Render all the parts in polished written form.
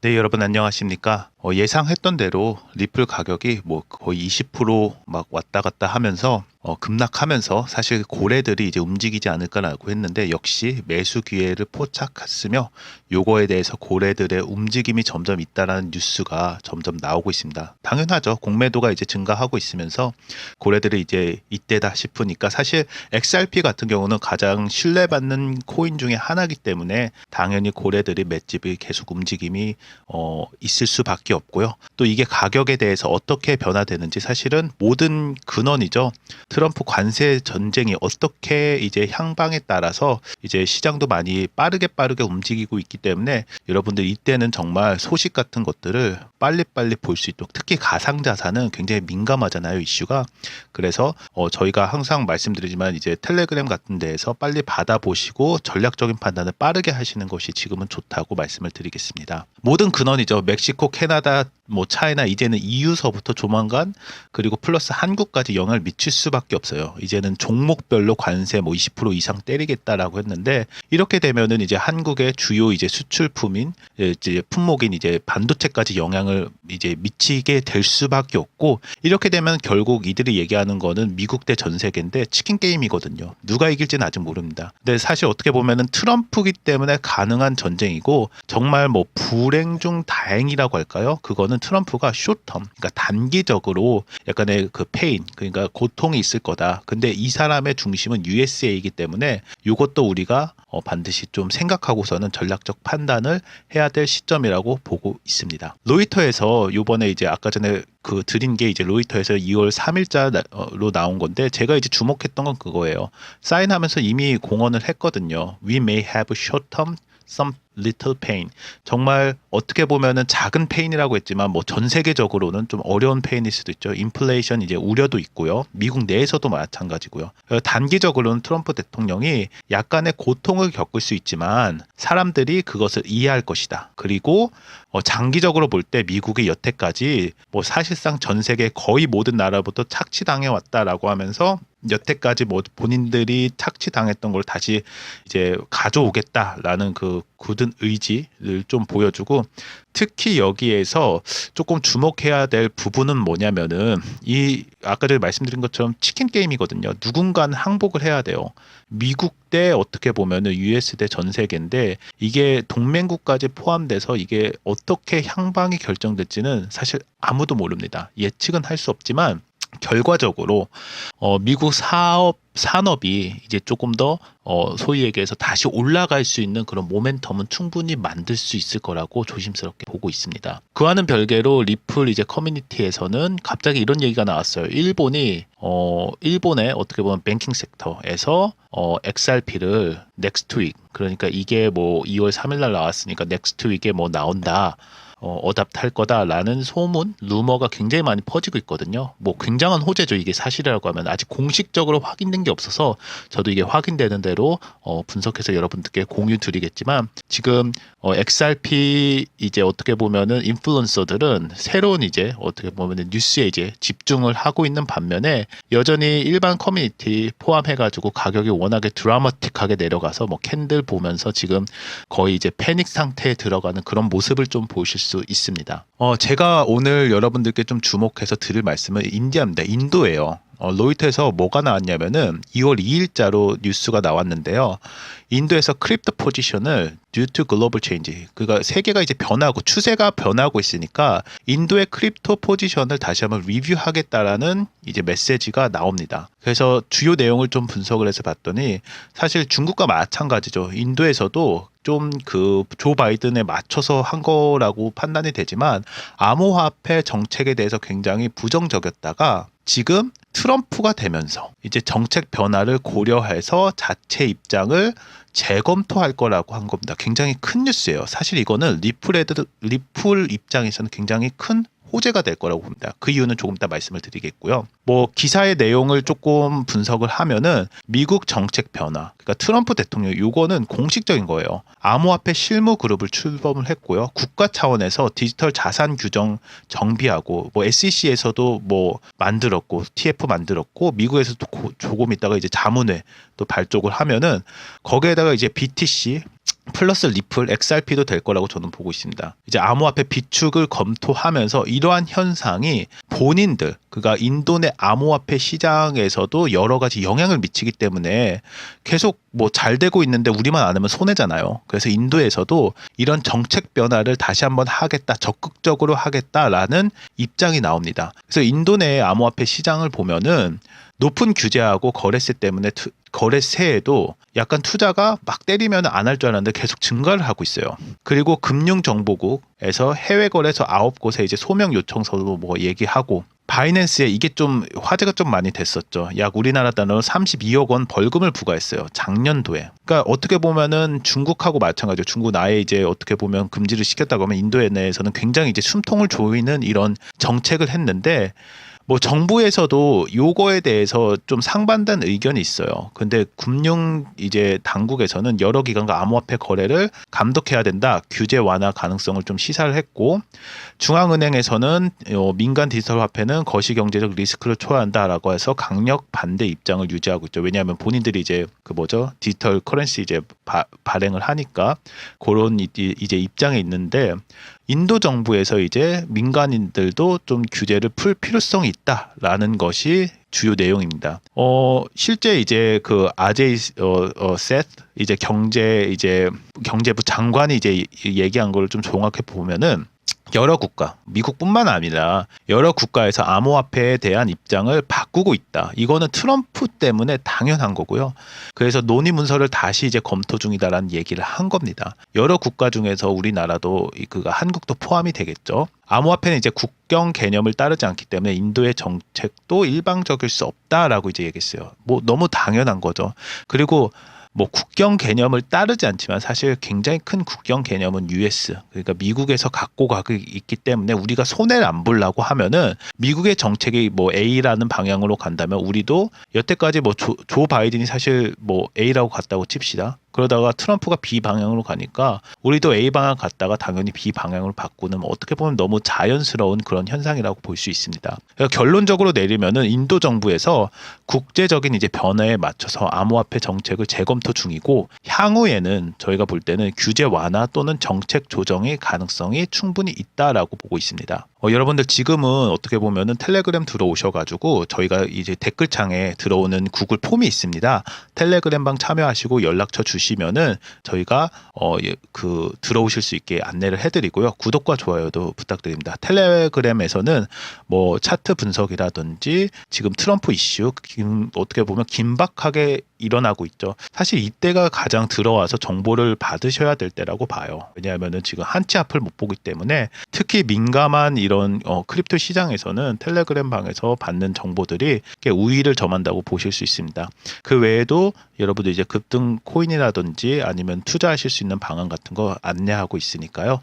네, 여러분 안녕하십니까? 예상했던 대로 리플 가격이 뭐 거의 20%막 왔다 갔다 하면서 급락하면서 사실 고래들이 이제 움직이지 않을까라고 했는데 역시 매수 기회를 포착했으며 요거에 대해서 고래들의 움직임이 점점 있다라는 뉴스가 점점 나오고 있습니다. 당연하죠. 공매도가 이제 증가하고 있으면서 고래들이 이제 이때다 싶으니까 사실 XRP 같은 경우는 가장 신뢰받는 코인 중에 하나이기 때문에 당연히 고래들이 맷집이 계속 움직임이 있을 수밖에 없고요. 또 이게 가격에 대해서 어떻게 변화되는지 사실은 모든 근원이죠. 트럼프 관세 전쟁이 어떻게 이제 향방에 따라서 이제 시장도 많이 빠르게 움직이고 있기 때문에 여러분들 이때는 정말 소식 같은 것들을 빨리빨리 볼 수 있도록 특히 가상자산은 굉장히 민감하잖아요, 이슈가. 그래서 저희가 항상 말씀드리지만 이제 텔레그램 같은 데에서 빨리 받아보시고 전략적인 판단을 빠르게 하시는 것이 지금은 좋다고 말씀을 드리겠습니다. 모든 근원이죠. 멕시코, 캐나다, 뭐 차이나 이제는 EU서부터 조만간 그리고 플러스 한국까지 영향을 미칠 수밖에 없어요. 이제는 종목별로 관세 뭐 20% 이상 때리겠다라고 했는데 이렇게 되면은 이제 한국의 주요 이제 수출품인 이제 품목인 이제 반도체까지 영향을 이제 미치게 될 수밖에 없고 이렇게 되면 결국 이들이 얘기하는 거는 미국 대 전 세계인데 치킨 게임이거든요. 누가 이길지는 아직 모릅니다. 근데 사실 어떻게 보면은 트럼프기 때문에 가능한 전쟁이고 정말 뭐 불행 중 다행이라고 할까요? 그거는 트럼프가 숏텀, 그러니까 단기적으로 약간의 그 페인, 그러니까 고통이 있을 거다. 근데 이 사람의 중심은 USA이기 때문에 이것도 우리가 반드시 좀 생각하고서는 전략적 판단을 해야 될 시점이라고 보고 있습니다. 로이터에서 이번에 이제 아까 전에 그 드린 게 이제 로이터에서 2월 3일자로 나온 건데 제가 이제 주목했던 건 그거예요. 사인하면서 이미 공언을 했거든요. We may have short-term some little pain. 정말 어떻게 보면은 작은 페인이라고 했지만 뭐 전 세계적으로는 좀 어려운 페인일 수도 있죠. 인플레이션 이제 우려도 있고요. 미국 내에서도 마찬가지고요. 단기적으로는 트럼프 대통령이 약간의 고통을 겪을 수 있지만 사람들이 그것을 이해할 것이다. 그리고 장기적으로 볼 때 미국이 여태까지 뭐 사실상 전 세계 거의 모든 나라부터 착취당해 왔다라고 하면서 여태까지 뭐 본인들이 착취당했던 걸 다시 이제 가져오겠다라는 그 굳은 의지를 좀 보여주고 특히 여기에서 조금 주목해야 될 부분은 뭐냐면은 이 아까 전에 말씀드린 것처럼 치킨 게임이거든요. 누군가는 항복을 해야 돼요. 미국 대 어떻게 보면은 US 대 전 세계인데 이게 동맹국까지 포함돼서 이게 어떻게 향방이 결정될지는 사실 아무도 모릅니다. 예측은 할 수 없지만 결과적으로 미국 산업이 이제 조금 더 소위 얘기해서 다시 올라갈 수 있는 그런 모멘텀은 충분히 만들 수 있을 거라고 조심스럽게 보고 있습니다. 그와는 별개로 리플 이제 커뮤니티에서는 갑자기 이런 얘기가 나왔어요. 일본의 어떻게 보면 뱅킹 섹터에서 XRP를 넥스트 윅, 그러니까 이게 뭐 2월 3일 날 나왔으니까 넥스트 윅에 뭐 나온다. 어답트 할 거다라는 소문, 루머가 굉장히 많이 퍼지고 있거든요. 뭐 굉장한 호재죠. 이게 사실이라고 하면 아직 공식적으로 확인된 게 없어서 저도 이게 확인되는 대로 분석해서 여러분들께 공유 드리겠지만 지금 XRP 이제 어떻게 보면은 인플루언서들은 새로운 이제 어떻게 보면은 뉴스에 이제 집중을 하고 있는 반면에 여전히 일반 커뮤니티 포함해가지고 가격이 워낙에 드라마틱하게 내려가서 뭐 캔들 보면서 지금 거의 이제 패닉 상태에 들어가는 그런 모습을 좀 보실 수 있습니다. 제가 오늘 여러분들께 좀 주목해서 드릴 말씀은 인디아입니다. 인도예요. 로이터에서 뭐가 나왔냐면은 2월 2일자로 뉴스가 나왔는데요. 인도에서 크립토 포지션을 due to global change, 그러니까 세계가 이제 변하고 추세가 변하고 있으니까 인도의 크립토 포지션을 다시 한번 리뷰하겠다라는 이제 메시지가 나옵니다. 그래서 주요 내용을 좀 분석을 해서 봤더니 사실 중국과 마찬가지죠. 인도에서도 좀 그 조 바이든에 맞춰서 한 거라고 판단이 되지만 암호화폐 정책에 대해서 굉장히 부정적이었다가 지금 트럼프가 되면서 이제 정책 변화를 고려해서 자체 입장을 재검토할 거라고 한 겁니다. 굉장히 큰 뉴스예요. 사실 이거는 리플 입장에서는 굉장히 큰 호재가 될 거라고 봅니다. 그 이유는 조금 이따 말씀을 드리겠고요. 뭐 기사의 내용을 조금 분석을 하면은 미국 정책 변화, 그러니까 트럼프 대통령 요거는 공식적인 거예요. 암호화폐 실무 그룹을 출범을 했고요. 국가 차원에서 디지털 자산 규정 정비하고 뭐 SEC에서도 뭐 만들었고 TF 만들었고 미국에서도 조금 있다가 이제 자문회 또 발족을 하면은 거기에다가 이제 BTC 플러스 리플, XRP도 될 거라고 저는 보고 있습니다. 이제 암호화폐 비축을 검토하면서 이러한 현상이 본인들, 그러니까 인도 내 암호화폐 시장에서도 여러 가지 영향을 미치기 때문에 계속 뭐 잘 되고 있는데 우리만 안 하면 손해잖아요. 그래서 인도에서도 이런 정책 변화를 다시 한번 하겠다, 적극적으로 하겠다라는 입장이 나옵니다. 그래서 인도 내 암호화폐 시장을 보면은 높은 규제하고 거래세 때문에 거래세에도 약간 투자가 막 때리면 안 할 줄 알았는데 계속 증가를 하고 있어요. 그리고 금융정보국에서 해외 거래소 9곳에 이제 소명 요청서도 뭐 얘기하고, 바이낸스에 이게 좀 화제가 좀 많이 됐었죠. 약 우리나라 단어로 32억 원 벌금을 부과했어요. 작년도에. 그러니까 어떻게 보면은 중국하고 마찬가지죠. 중국 아예 이제 어떻게 보면 금지를 시켰다고 하면 인도 내에서는 굉장히 이제 숨통을 조이는 이런 정책을 했는데, 뭐 정부에서도 요거에 대해서 좀 상반된 의견이 있어요. 근데 금융 이제 당국에서는 여러 기관과 암호화폐 거래를 감독해야 된다. 규제 완화 가능성을 좀 시사를 했고, 중앙은행에서는 민간 디지털 화폐는 거시 경제적 리스크를 초래한다라고 해서 강력 반대 입장을 유지하고 있죠. 왜냐하면 본인들이 이제 그 뭐죠? 디지털 커런시 이제 발행을 하니까 그런 이제 입장에 있는데, 인도 정부에서 이제 민간인들도 좀 규제를 풀 필요성이 있다라는 것이 주요 내용입니다. 실제 이제 그 아제이 세트 이제 경제부 장관이 이제 얘기한 걸 좀 종합해 보면은, 여러 국가, 미국뿐만 아니라 여러 국가에서 암호화폐에 대한 입장을 바꾸고 있다. 이거는 트럼프 때문에 당연한 거고요. 그래서 논의 문서를 다시 이제 검토 중이다라는 얘기를 한 겁니다. 여러 국가 중에서 우리나라도 한국도 포함이 되겠죠. 암호화폐는 이제 국경 개념을 따르지 않기 때문에 인도의 정책도 일방적일 수 없다라고 이제 얘기했어요. 뭐 너무 당연한 거죠. 그리고 뭐 국경 개념을 따르지 않지만 사실 굉장히 큰 국경 개념은 US, 그러니까 미국에서 갖고 가고 있기 때문에 우리가 손해를 안 보려고 하면은 미국의 정책이 뭐 A라는 방향으로 간다면 우리도 여태까지 뭐 조 바이든이 사실 뭐 A라고 갔다고 칩시다. 그러다가 트럼프가 B 방향으로 가니까 우리도 A 방향 갔다가 당연히 B 방향으로 바꾸는, 어떻게 보면 너무 자연스러운 그런 현상이라고 볼 수 있습니다. 그러니까 결론적으로 내리면은 인도 정부에서 국제적인 이제 변화에 맞춰서 암호화폐 정책을 재검토 중이고, 향후에는 저희가 볼 때는 규제 완화 또는 정책 조정의 가능성이 충분히 있다라고 보고 있습니다. 여러분들 지금은 어떻게 보면은 텔레그램 들어오셔가지고 저희가 이제 댓글창에 들어오는 구글 폼이 있습니다. 텔레그램방 참여하시고 연락처 주시면은 저희가 들어오실 수 있게 안내를 해드리고요. 구독과 좋아요도 부탁드립니다. 텔레그램에서는 뭐 차트 분석이라든지 지금 트럼프 이슈 어떻게 보면 긴박하게 일어나고 있죠. 사실 이때가 가장 들어와서 정보를 받으셔야 될 때라고 봐요. 왜냐하면은 지금 한치 앞을 못 보기 때문에, 특히 민감한 이런 크립토 시장에서는 텔레그램 방에서 받는 정보들이 우위를 점한다고 보실 수 있습니다. 그 외에도 여러분들 이제 급등 코인이라든지 아니면 투자하실 수 있는 방안 같은 거 안내하고 있으니까요.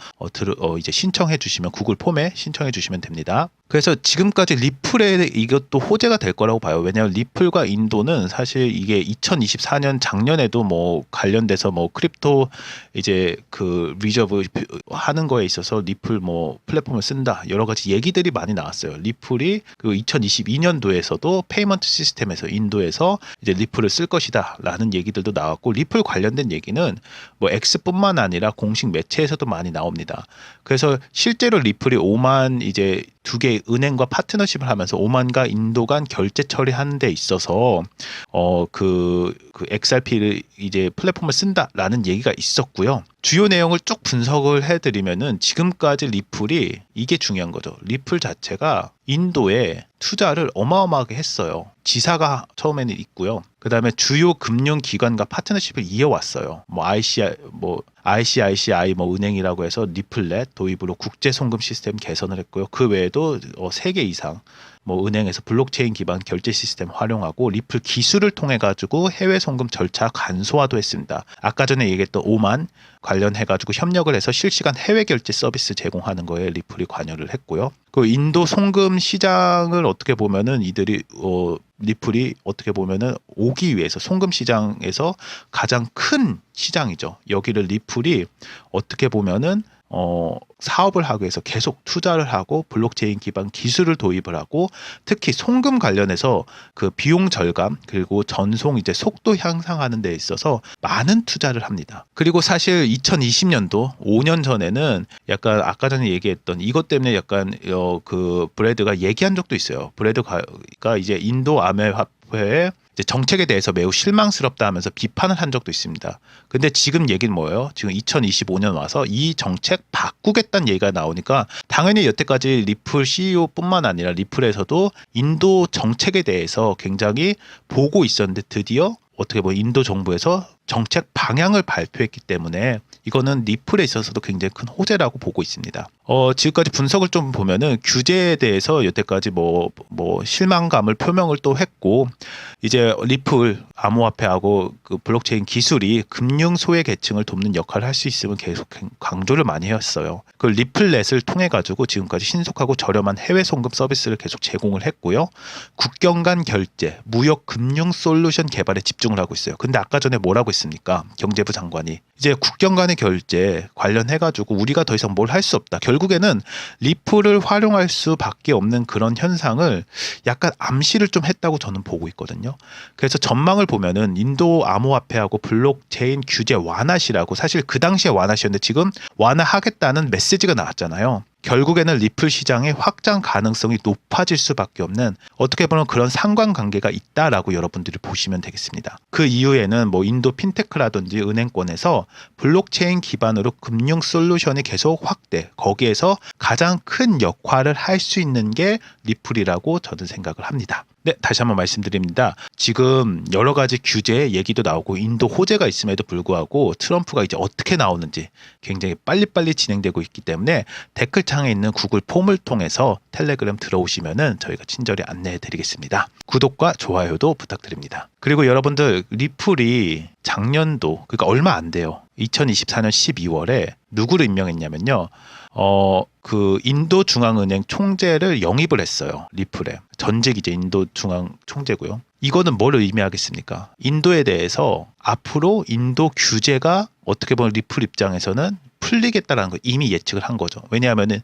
이제 신청해 주시면, 구글 폼에 신청해 주시면 됩니다. 그래서 지금까지 리플에 이것도 호재가 될 거라고 봐요. 왜냐하면 리플과 인도는 사실 이게 2024년 작년에도 뭐 관련돼서 뭐 크립토 이제 그 리저브 하는 거에 있어서 리플 뭐 플랫폼을 쓴다, 여러 가지 얘기들이 많이 나왔어요. 리플이 그 2022년도에서도 페이먼트 시스템에서 인도에서 이제 리플을 쓸 것이다라는 얘기들도 나왔고, 리플 관련된 얘기는 뭐 X뿐만 아니라 공식 매체에서도 많이 나옵니다. 그래서 실제로 리플이 오만 이제 두 개의 은행과 파트너십을 하면서 오만과 인도 간 결제 처리하는 데 있어서 그 XRP를 이제 플랫폼을 쓴다라는 얘기가 있었고요. 주요 내용을 쭉 분석을 해드리면은 지금까지 리플이, 이게 중요한 거죠. 리플 자체가 인도에 투자를 어마어마하게 했어요. 지사가 처음에는 있고요. 그 다음에 주요 금융기관과 파트너십을 이어왔어요. 뭐 ICICI 뭐 은행이라고 해서 리플넷 도입으로 국제 송금 시스템 개선을 했고요. 그 외에도 3개 이상 뭐 은행에서 블록체인 기반 결제 시스템 활용하고, 리플 기술을 통해 가지고 해외 송금 절차 간소화도 했습니다. 아까 전에 얘기했던 오만 관련해 가지고 협력을 해서 실시간 해외 결제 서비스 제공하는 거에 리플이 관여를 했고요. 그 인도 송금 시장을 어떻게 보면은 이들이 리플이 어떻게 보면은 오기 위해서, 송금 시장에서 가장 큰 시장이죠. 여기를 리플이 어떻게 보면은 사업을 하기 위해서 계속 투자를 하고 블록체인 기반 기술을 도입을 하고 특히 송금 관련해서 그 비용 절감 그리고 전송 이제 속도 향상하는 데 있어서 많은 투자를 합니다. 그리고 사실 2020년도 5년 전에는 약간 아까 전에 얘기했던 이것 때문에 약간 그 브래드가 얘기한 적도 있어요. 브래드가 이제 인도 아메화폐의 정책에 대해서 매우 실망스럽다 하면서 비판을 한 적도 있습니다. 근데 지금 얘기는 뭐예요? 지금 2025년 와서 이 정책 바꾸겠다는 얘기가 나오니까 당연히 여태까지 리플 CEO뿐만 아니라 리플에서도 인도 정책에 대해서 굉장히 보고 있었는데 드디어 어떻게 보면 인도 정부에서 정책 방향을 발표했기 때문에 이거는 리플에 있어서도 굉장히 큰 호재라고 보고 있습니다. 지금까지 분석을 좀 보면은 규제에 대해서 여태까지 뭐 실망감을 표명을 또 했고 이제 리플 암호화폐하고 그 블록체인 기술이 금융 소외 계층을 돕는 역할을 할 수 있으면 계속 강조를 많이 했어요. 그 리플넷을 통해 가지고 지금까지 신속하고 저렴한 해외 송금 서비스를 계속 제공을 했고요. 국경 간 결제, 무역 금융 솔루션 개발에 집중을 하고 있어요. 근데 아까 전에 뭐라고 했습니까? 경제부 장관이 이제 국경 간의 결제 관련해 가지고 우리가 더 이상 뭘 할 수 없다. 결국에는 리플을 활용할 수밖에 없는 그런 현상을 약간 암시를 좀 했다고 저는 보고 있거든요. 그래서 전망을 보면은 인도 암호화폐하고 블록체인 규제 완화시라고 사실 그 당시에 완화시였는데 지금 완화하겠다는 메시지가 나왔잖아요. 결국에는 리플 시장의 확장 가능성이 높아질 수밖에 없는 어떻게 보면 그런 상관관계가 있다라고 여러분들이 보시면 되겠습니다. 그 이후에는 뭐 인도 핀테크라든지 은행권에서 블록체인 기반으로 금융 솔루션이 계속 확대, 거기에서 가장 큰 역할을 할 수 있는 게 리플이라고 저는 생각을 합니다. 네, 다시 한번 말씀드립니다. 지금 여러 가지 규제 얘기도 나오고 인도 호재가 있음에도 불구하고 트럼프가 이제 어떻게 나오는지 굉장히 빨리빨리 진행되고 있기 때문에 댓글창에 있는 구글 폼을 통해서 텔레그램 들어오시면은 저희가 친절히 안내해 드리겠습니다. 구독과 좋아요도 부탁드립니다. 그리고 여러분들 리플이 작년도 그러니까 얼마 안 돼요. 2024년 12월에 누구를 임명했냐면요. 그 인도 중앙은행 총재를 영입을 했어요. 리플에. 전직 이제 인도 중앙 총재고요. 이거는 뭘 의미하겠습니까? 인도에 대해서 앞으로 인도 규제가 어떻게 보면 리플 입장에서는 풀리겠다라는 걸 이미 예측을 한 거죠. 왜냐하면은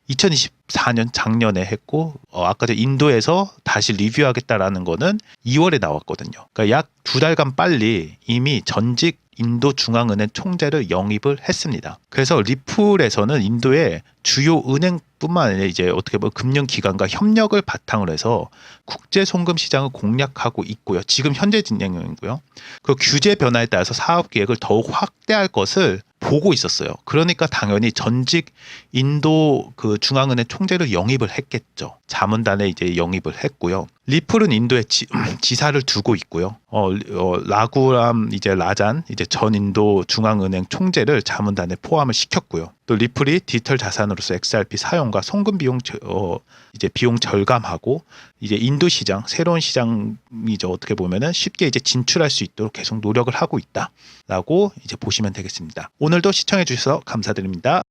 2024년 작년에 했고 아까 전 인도에서 다시 리뷰하겠다라는 거는 2월에 나왔거든요. 그러니까 약 2달간 빨리 이미 전직 인도 중앙은행 총재를 영입을 했습니다. 그래서 리플에서는 인도의 주요 은행뿐만 아니라 이제 어떻게 보면 금융기관과 협력을 바탕으로 해서 국제 송금 시장을 공략하고 있고요. 지금 현재 진행 중이고요. 그 규제 변화에 따라서 사업 계획을 더욱 확대할 것을 보고 있었어요. 그러니까 당연히 전직 인도 그 중앙은행 총재를 영입을 했겠죠. 자문단에 이제 영입을 했고요. 리플은 인도에 지사를 두고 있고요. 라구람 이제 라잔 이제 전 인도 중앙은행 총재를 자문단에 포함을 시켰고요. 또 리플이 디지털 자산으로서 XRP 사용과 송금 비용 이제 비용 절감하고 이제 인도 시장 새로운 시장이죠. 어떻게 보면은 쉽게 이제 진출할 수 있도록 계속 노력을 하고 있다라고 이제 보시면 되겠습니다. 오늘도 시청해 주셔서 감사드립니다.